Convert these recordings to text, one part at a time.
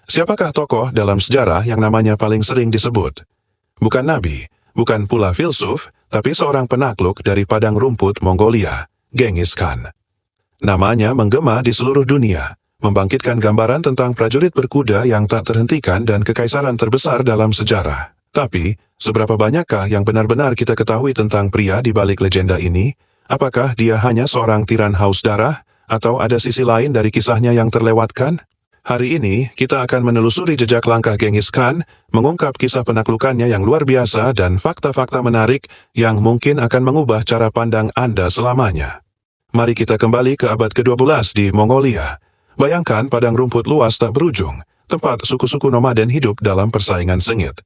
Siapakah tokoh dalam sejarah yang namanya paling sering disebut? Bukan nabi, bukan pula filsuf, tapi seorang penakluk dari padang rumput Mongolia, Genghis Khan. Namanya menggema di seluruh dunia, membangkitkan gambaran tentang prajurit berkuda yang tak terhentikan dan kekaisaran terbesar dalam sejarah. Tapi, seberapa banyakkah yang benar-benar kita ketahui tentang pria di balik legenda ini? Apakah dia hanya seorang tiran haus darah, atau ada sisi lain dari kisahnya yang terlewatkan? Hari ini, kita akan menelusuri jejak langkah Genghis Khan, mengungkap kisah penaklukannya yang luar biasa dan fakta-fakta menarik yang mungkin akan mengubah cara pandang Anda selamanya. Mari kita kembali ke abad ke-12 di Mongolia. Bayangkan padang rumput luas tak berujung, tempat suku-suku nomaden hidup dalam persaingan sengit.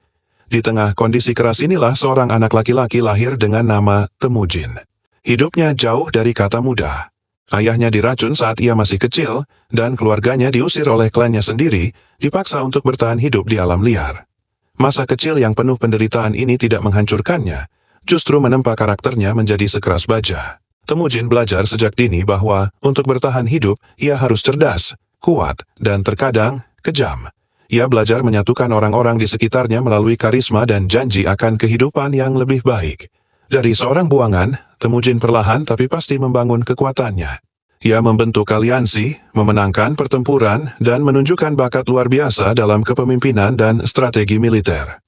Di tengah kondisi keras inilah seorang anak laki-laki lahir dengan nama Temujin. Hidupnya jauh dari kata mudah. Ayahnya diracun saat ia masih kecil, dan keluarganya diusir oleh klannya sendiri, dipaksa untuk bertahan hidup di alam liar. Masa kecil yang penuh penderitaan ini tidak menghancurkannya, justru menempa karakternya menjadi sekeras baja. Temujin belajar sejak dini bahwa, untuk bertahan hidup, ia harus cerdas, kuat, dan terkadang, kejam. Ia belajar menyatukan orang-orang di sekitarnya melalui karisma dan janji akan kehidupan yang lebih baik. Dari seorang buangan, Temujin perlahan tapi pasti membangun kekuatannya. Ia membentuk aliansi, memenangkan pertempuran, dan menunjukkan bakat luar biasa dalam kepemimpinan dan strategi militer.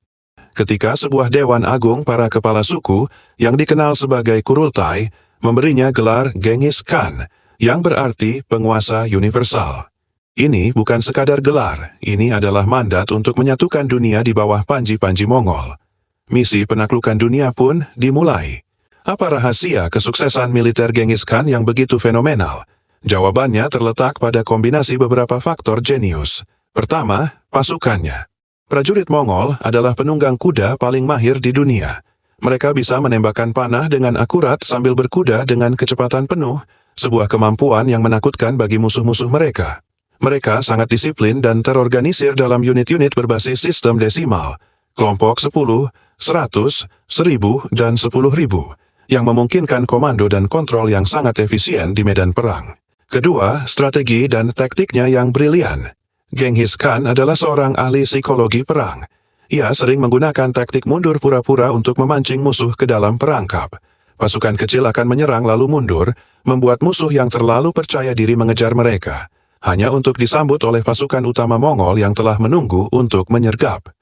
Ketika sebuah dewan agung para kepala suku, yang dikenal sebagai Kurultai, memberinya gelar Genghis Khan, yang berarti penguasa universal. Ini bukan sekadar gelar, ini adalah mandat untuk menyatukan dunia di bawah panji-panji Mongol. Misi penaklukan dunia pun dimulai. Apa rahasia kesuksesan militer Genghis Khan yang begitu fenomenal? Jawabannya terletak pada kombinasi beberapa faktor jenius. Pertama, pasukannya. Prajurit Mongol adalah penunggang kuda paling mahir di dunia. Mereka bisa menembakkan panah dengan akurat sambil berkuda dengan kecepatan penuh, sebuah kemampuan yang menakutkan bagi musuh-musuh mereka. Mereka sangat disiplin dan terorganisir dalam unit-unit berbasis sistem desimal, kelompok 10, 100, 1000, dan 10.000, yang memungkinkan komando dan kontrol yang sangat efisien di medan perang. Kedua, strategi dan taktiknya yang brilian. Genghis Khan adalah seorang ahli psikologi perang. Ia sering menggunakan taktik mundur pura-pura untuk memancing musuh ke dalam perangkap. Pasukan kecil akan menyerang lalu mundur, membuat musuh yang terlalu percaya diri mengejar mereka, hanya untuk disambut oleh pasukan utama Mongol yang telah menunggu untuk menyergap.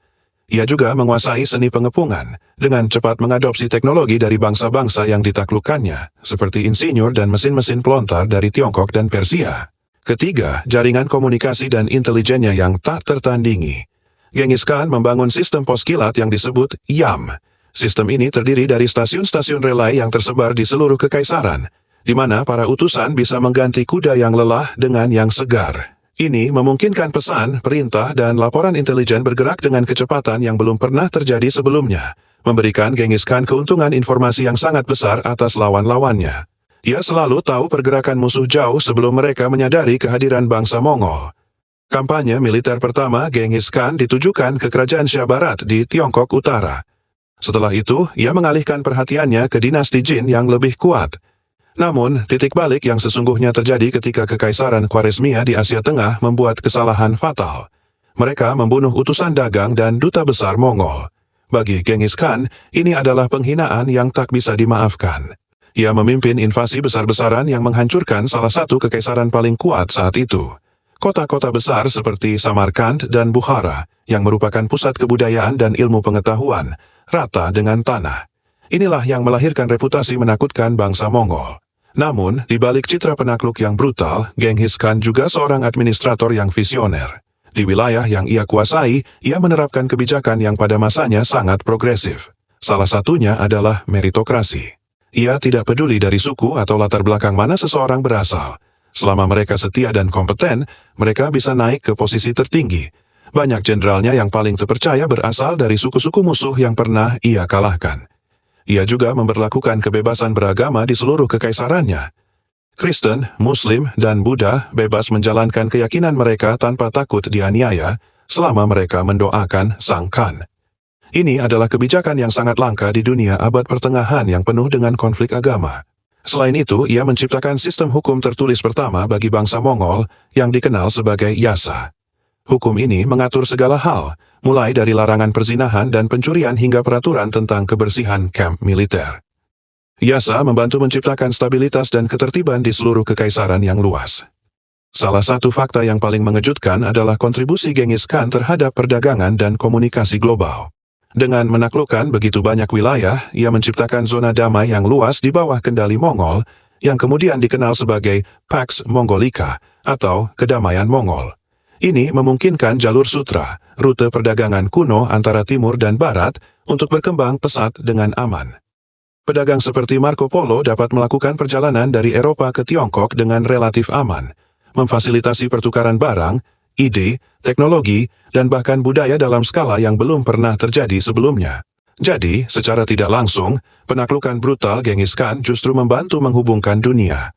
Ia juga menguasai seni pengepungan, dengan cepat mengadopsi teknologi dari bangsa-bangsa yang ditaklukkannya, seperti insinyur dan mesin-mesin pelontar dari Tiongkok dan Persia. Ketiga, jaringan komunikasi dan intelijennya yang tak tertandingi. Genghis Khan membangun sistem pos kilat yang disebut YAM. Sistem ini terdiri dari stasiun-stasiun relay yang tersebar di seluruh kekaisaran, di mana para utusan bisa mengganti kuda yang lelah dengan yang segar. Ini memungkinkan pesan, perintah, dan laporan intelijen bergerak dengan kecepatan yang belum pernah terjadi sebelumnya, memberikan Genghis Khan keuntungan informasi yang sangat besar atas lawan-lawannya. Ia selalu tahu pergerakan musuh jauh sebelum mereka menyadari kehadiran bangsa Mongol. Kampanye militer pertama Genghis Khan ditujukan ke kerajaan Xia Barat di Tiongkok Utara. Setelah itu, ia mengalihkan perhatiannya ke dinasti Jin yang lebih kuat. Namun, titik balik yang sesungguhnya terjadi ketika Kekaisaran Khwarezmia di Asia Tengah membuat kesalahan fatal. Mereka membunuh utusan dagang dan duta besar Mongol. Bagi Genghis Khan, ini adalah penghinaan yang tak bisa dimaafkan. Ia memimpin invasi besar-besaran yang menghancurkan salah satu kekaisaran paling kuat saat itu. Kota-kota besar seperti Samarkand dan Bukhara, yang merupakan pusat kebudayaan dan ilmu pengetahuan, rata dengan tanah. Inilah yang melahirkan reputasi menakutkan bangsa Mongol. Namun, di balik citra penakluk yang brutal, Genghis Khan juga seorang administrator yang visioner. Di wilayah yang ia kuasai, ia menerapkan kebijakan yang pada masanya sangat progresif. Salah satunya adalah meritokrasi. Ia tidak peduli dari suku atau latar belakang mana seseorang berasal. Selama mereka setia dan kompeten, mereka bisa naik ke posisi tertinggi. Banyak jenderalnya yang paling terpercaya berasal dari suku-suku musuh yang pernah ia kalahkan. Ia juga memberlakukan kebebasan beragama di seluruh kekaisarannya. Kristen, Muslim, dan Buddha bebas menjalankan keyakinan mereka tanpa takut dianiaya selama mereka mendoakan Sang Khan. Ini adalah kebijakan yang sangat langka di dunia abad pertengahan yang penuh dengan konflik agama. Selain itu, ia menciptakan sistem hukum tertulis pertama bagi bangsa Mongol yang dikenal sebagai Yasa. Hukum ini mengatur segala hal, mulai dari larangan perzinahan dan pencurian hingga peraturan tentang kebersihan kamp militer. Yasa membantu menciptakan stabilitas dan ketertiban di seluruh kekaisaran yang luas. Salah satu fakta yang paling mengejutkan adalah kontribusi Genghis Khan terhadap perdagangan dan komunikasi global. Dengan menaklukkan begitu banyak wilayah, ia menciptakan zona damai yang luas di bawah kendali Mongol, yang kemudian dikenal sebagai Pax Mongolica atau Kedamaian Mongol. Ini memungkinkan jalur sutra, rute perdagangan kuno antara timur dan barat, untuk berkembang pesat dengan aman. Pedagang seperti Marco Polo dapat melakukan perjalanan dari Eropa ke Tiongkok dengan relatif aman, memfasilitasi pertukaran barang, ide, teknologi, dan bahkan budaya dalam skala yang belum pernah terjadi sebelumnya. Jadi, secara tidak langsung, penaklukan brutal Genghis Khan justru membantu menghubungkan dunia.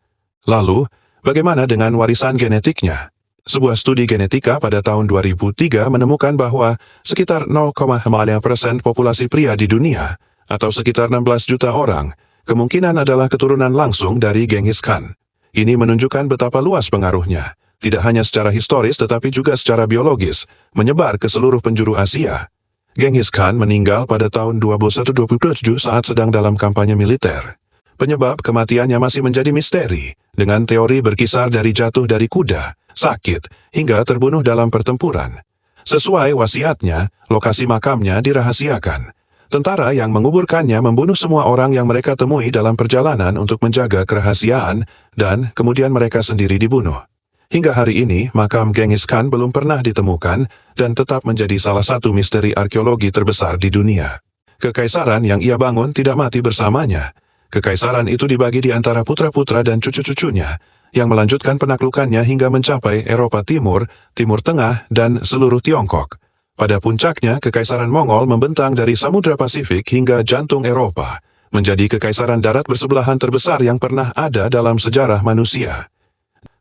Lalu, bagaimana dengan warisan genetiknya? Sebuah studi genetika pada tahun 2003 menemukan bahwa sekitar 0,5% populasi pria di dunia, atau sekitar 16 juta orang, kemungkinan adalah keturunan langsung dari Genghis Khan. Ini menunjukkan betapa luas pengaruhnya, tidak hanya secara historis tetapi juga secara biologis, menyebar ke seluruh penjuru Asia. Genghis Khan meninggal pada tahun 2127 saat sedang dalam kampanye militer. Penyebab kematiannya masih menjadi misteri, dengan teori berkisar dari jatuh dari kuda, sakit, hingga terbunuh dalam pertempuran. Sesuai wasiatnya, lokasi makamnya dirahasiakan. Tentara yang menguburkannya membunuh semua orang yang mereka temui dalam perjalanan untuk menjaga kerahasiaan, dan kemudian mereka sendiri dibunuh. Hingga hari ini, makam Genghis Khan belum pernah ditemukan, dan tetap menjadi salah satu misteri arkeologi terbesar di dunia. Kekaisaran yang ia bangun tidak mati bersamanya. Kekaisaran itu dibagi di antara putra-putra dan cucu-cucunya, yang melanjutkan penaklukannya hingga mencapai Eropa Timur, Timur Tengah, dan seluruh Tiongkok. Pada puncaknya, Kekaisaran Mongol membentang dari Samudra Pasifik hingga jantung Eropa, menjadi kekaisaran darat bersebelahan terbesar yang pernah ada dalam sejarah manusia.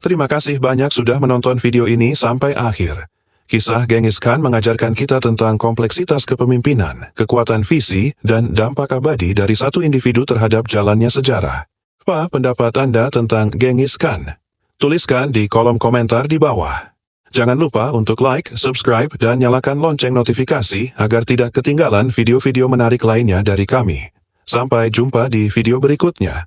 Terima kasih banyak sudah menonton video ini sampai akhir. Kisah Genghis Khan mengajarkan kita tentang kompleksitas kepemimpinan, kekuatan visi, dan dampak abadi dari satu individu terhadap jalannya sejarah. Apa pendapat Anda tentang Genghis Khan? Tuliskan di kolom komentar di bawah. Jangan lupa untuk like, subscribe, dan nyalakan lonceng notifikasi agar tidak ketinggalan video-video menarik lainnya dari kami. Sampai jumpa di video berikutnya.